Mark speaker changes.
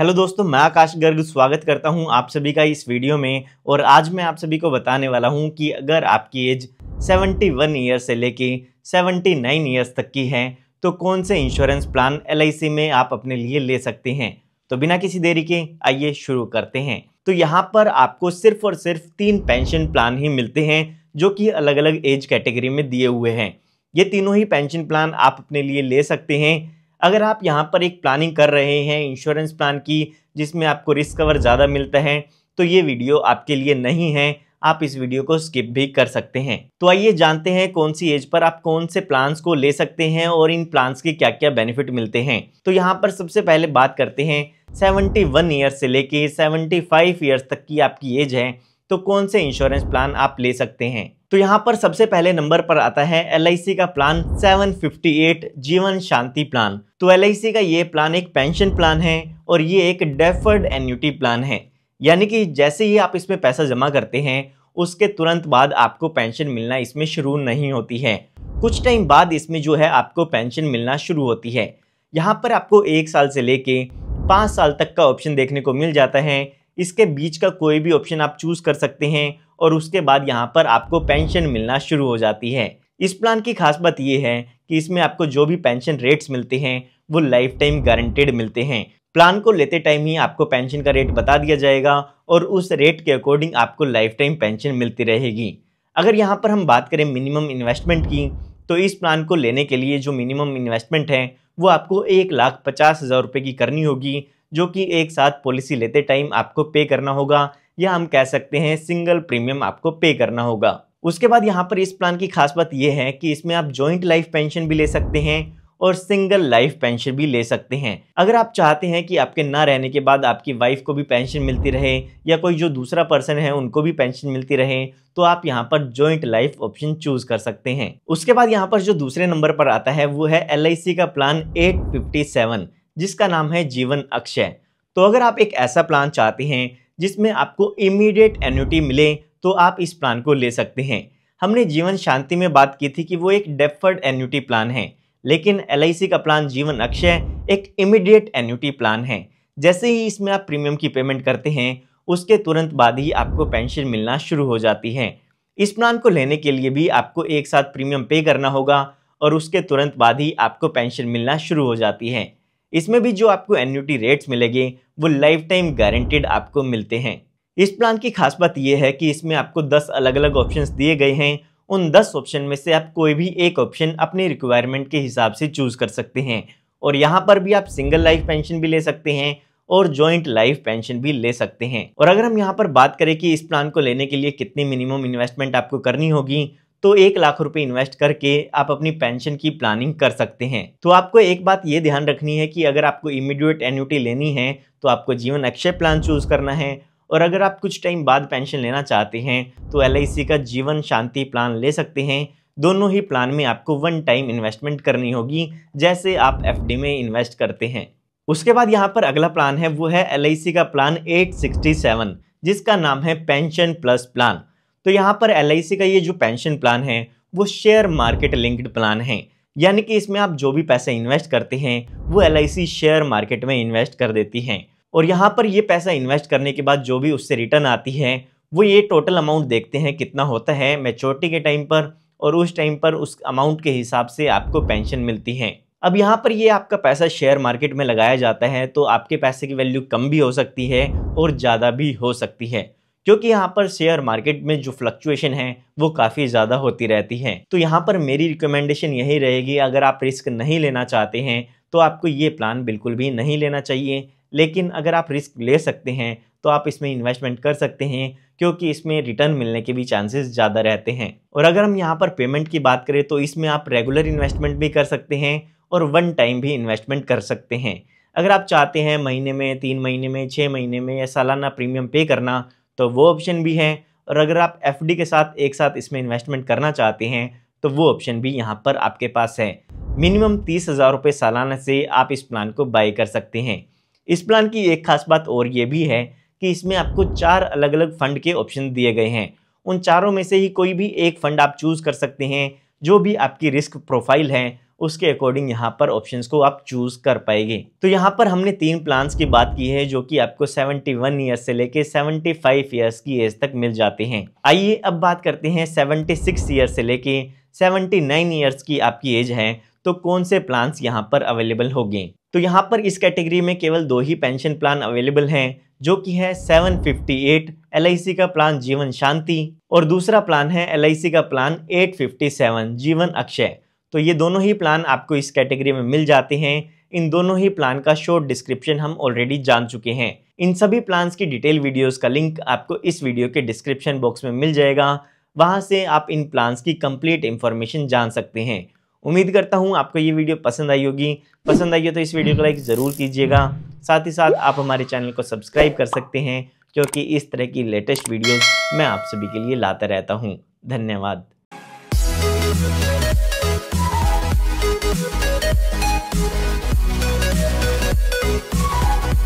Speaker 1: Hello दोस्तों, मैं आकाश गर्ग स्वागत करता हूं आप सभी का इस वीडियो में। और आज मैं आप सभी को बताने वाला हूं कि अगर आपकी एज 71 ईयर्स से लेके 79 ईयर्स तक की है तो कौन से इंश्योरेंस प्लान LIC में आप अपने लिए ले सकते हैं। तो बिना किसी देरी के आइए शुरू करते हैं। तो यहाँ पर आपको सिर्फ और सिर्फ 3 पेंशन प्लान ही मिलते हैं जो कि अलग अलग एज कैटेगरी में दिए हुए हैं। ये तीनों ही पेंशन प्लान आप अपने लिए ले सकते हैं। अगर आप यहाँ पर एक प्लानिंग कर रहे हैं इंश्योरेंस प्लान की जिसमें आपको रिस्क कवर ज़्यादा मिलता है तो ये वीडियो आपके लिए नहीं है, आप इस वीडियो को स्किप भी कर सकते हैं। तो आइए जानते हैं कौन सी एज पर आप कौन से प्लान्स को ले सकते हैं और इन प्लान्स के क्या क्या बेनिफिट मिलते हैं। तो यहाँ पर सबसे पहले बात करते हैं 71 ईयर्स से लेके 75 ईयर्स तक की आपकी एज है तो कौन से इंश्योरेंस प्लान आप ले सकते हैं। तो यहाँ पर सबसे पहले नंबर पर आता है LIC का प्लान 758 जीवन शांति प्लान। तो LIC का ये प्लान एक पेंशन प्लान है और ये एक डेफर्ड एन्युटी प्लान है, यानी कि जैसे ही आप इसमें पैसा जमा करते हैं उसके तुरंत बाद आपको पेंशन मिलना इसमें शुरू नहीं होती है। कुछ टाइम बाद इसमें जो है आपको पेंशन मिलना शुरू होती है। यहाँ पर आपको 1 साल से लेके 5 साल तक का ऑप्शन देखने को मिल जाता है। इसके बीच का कोई भी ऑप्शन आप चूज कर सकते हैं और उसके बाद यहाँ पर आपको पेंशन मिलना शुरू हो जाती है। इस प्लान की खास बात ये है कि इसमें आपको जो भी पेंशन रेट्स मिलते हैं वो लाइफ टाइम गारंटेड मिलते हैं। प्लान को लेते टाइम ही आपको पेंशन का रेट बता दिया जाएगा और उस रेट के अकॉर्डिंग आपको लाइफ टाइम पेंशन मिलती रहेगी। अगर यहाँ पर हम बात करें मिनिमम इन्वेस्टमेंट की तो इस प्लान को लेने के लिए जो मिनिमम इन्वेस्टमेंट है वो आपको 1,50,000 रुपये की करनी होगी, जो कि एक साथ पॉलिसी लेते टाइम आपको पे करना होगा, या हम कह सकते हैं सिंगल प्रीमियम आपको पे करना होगा। उसके बाद यहाँ पर इस प्लान की खास बात यह है कि इसमें आप जॉइंट लाइफ पेंशन भी ले सकते हैं और सिंगल लाइफ पेंशन भी ले सकते हैं। अगर आप चाहते हैं कि आपके ना रहने के बाद आपकी वाइफ को भी पेंशन मिलती रहे या कोई जो दूसरा पर्सन है उनको भी पेंशन मिलती रहे तो आप यहाँ पर जॉइंट लाइफ ऑप्शन चूज कर सकते हैं। उसके बाद यहाँ पर जो दूसरे नंबर पर आता है वो है LIC का प्लान 857 जिसका नाम है जीवन अक्षय। तो अगर आप एक ऐसा प्लान चाहते हैं जिसमें आपको इमीडिएट एन्युटी मिले तो आप इस प्लान को ले सकते हैं। हमने जीवन शांति में बात की थी कि वो एक डेफर्ड एन्युटी प्लान है, लेकिन LIC का प्लान जीवन अक्षय एक इमीडिएट एन्युटी प्लान है। जैसे ही इसमें आप प्रीमियम की पेमेंट करते हैं उसके तुरंत बाद ही आपको पेंशन मिलना शुरू हो जाती है। इस प्लान को लेने के लिए भी आपको एक साथ प्रीमियम पे करना होगा और उसके तुरंत बाद ही आपको पेंशन मिलना शुरू हो जाती है। इसमें भी जो आपको एन्युटी रेट्स मिलेंगे वो लाइफ टाइम गारंटेड आपको मिलते हैं। इस प्लान की खास बात यह है कि इसमें आपको 10 अलग अलग ऑप्शंस दिए गए हैं। उन 10 ऑप्शन में से आप कोई भी एक ऑप्शन अपनी रिक्वायरमेंट के हिसाब से चूज कर सकते हैं और यहाँ पर भी आप सिंगल लाइफ पेंशन भी ले सकते हैं और जॉइंट लाइफ पेंशन भी ले सकते हैं। और अगर हम यहाँ पर बात करें कि इस प्लान को लेने के लिए कितनी मिनिमम इन्वेस्टमेंट आपको करनी होगी तो 1 लाख रुपए इन्वेस्ट करके आप अपनी पेंशन की प्लानिंग कर सकते हैं। तो आपको एक बात ये ध्यान रखनी है कि अगर आपको इमीडिएट एन्युटी लेनी है तो आपको जीवन अक्षय प्लान चूज करना है और अगर आप कुछ टाइम बाद पेंशन लेना चाहते हैं तो LIC का जीवन शांति प्लान ले सकते हैं। दोनों ही प्लान में आपको 1 टाइम इन्वेस्टमेंट करनी होगी जैसे आप FD में इन्वेस्ट करते हैं। उसके बाद यहाँ पर अगला प्लान है वो है LIC का प्लान 867 जिसका नाम है पेंशन प्लस प्लान। तो यहाँ पर LIC का ये जो पेंशन प्लान है वो शेयर मार्केट लिंक्ड प्लान है, यानी कि इसमें आप जो भी पैसे इन्वेस्ट करते हैं वो LIC शेयर मार्केट में इन्वेस्ट कर देती है और यहाँ पर ये पैसा इन्वेस्ट करने के बाद जो भी उससे रिटर्न आती है वो ये टोटल अमाउंट देखते हैं कितना होता है मैच्योरिटी के टाइम पर और उस टाइम पर उस अमाउंट के हिसाब से आपको पेंशन मिलती है। अब यहाँ पर ये आपका पैसा शेयर मार्केट में लगाया जाता है तो आपके पैसे की वैल्यू कम भी हो सकती है और ज़्यादा भी हो सकती है, क्योंकि यहाँ पर शेयर मार्केट में जो फ्लक्चुएशन है वो काफ़ी ज़्यादा होती रहती है। तो यहाँ पर मेरी रिकमेंडेशन यही रहेगी, अगर आप रिस्क नहीं लेना चाहते हैं तो आपको ये प्लान बिल्कुल भी नहीं लेना चाहिए। लेकिन अगर आप रिस्क ले सकते हैं तो आप इसमें इन्वेस्टमेंट कर सकते हैं क्योंकि इसमें रिटर्न मिलने के भी चांसेस ज़्यादा रहते हैं। और अगर हम यहाँ पर पेमेंट की बात करें तो इसमें आप रेगुलर इन्वेस्टमेंट भी कर सकते हैं और 1 टाइम भी इन्वेस्टमेंट कर सकते हैं। अगर आप चाहते हैं महीने में, 3 महीने में, 6 महीने में या सालाना प्रीमियम पे करना तो वो ऑप्शन भी है। और अगर आप FD के साथ एक साथ इसमें इन्वेस्टमेंट करना चाहते हैं तो वो ऑप्शन भी यहाँ पर आपके पास है। मिनिमम 30,000 रुपये सालाना से आप इस प्लान को बाई कर सकते हैं। इस प्लान की एक खास बात और ये भी है कि इसमें आपको 4 अलग अलग फंड के ऑप्शन दिए गए हैं। उन चारों में से ही कोई भी एक फंड आप चूज कर सकते हैं। जो भी आपकी रिस्क प्रोफाइल है उसके अकॉर्डिंग यहाँ पर ऑप्शंस को आप चूज कर पाएंगे। तो यहाँ पर हमने 3 प्लान्स की बात की है जो कि आपको 71 ईयर्स से लेके 75 ईयर्स की एज तक मिल जाते हैं। आइए अब बात करते हैं 76 ईयर्स से लेके 79 ईयर्स की आपकी एज है तो कौन से प्लान्स यहाँ पर अवेलेबल होंगे। तो यहाँ पर इस कैटेगरी में केवल 2 ही पेंशन प्लान अवेलेबल हैं जो कि है 758 LIC का प्लान जीवन शांति और दूसरा प्लान है LIC का प्लान 857 जीवन अक्षय। तो ये दोनों ही प्लान आपको इस कैटेगरी में मिल जाते हैं। इन दोनों ही प्लान का शॉर्ट डिस्क्रिप्शन हम ऑलरेडी जान चुके हैं। इन सभी प्लान्स की डिटेल वीडियोस का लिंक आपको इस वीडियो के डिस्क्रिप्शन बॉक्स में मिल जाएगा, वहां से आप इन प्लान्स की कंप्लीट इंफॉर्मेशन जान सकते हैं। उम्मीद करता हूँ आपको ये वीडियो पसंद आई होगी। पसंद आई हो तो इस वीडियो को लाइक ज़रूर कीजिएगा। साथ ही साथ आप हमारे चैनल को सब्सक्राइब कर सकते हैं क्योंकि इस तरह की लेटेस्ट वीडियोस मैं आप सभी के लिए लाता रहता हूँ। धन्यवाद।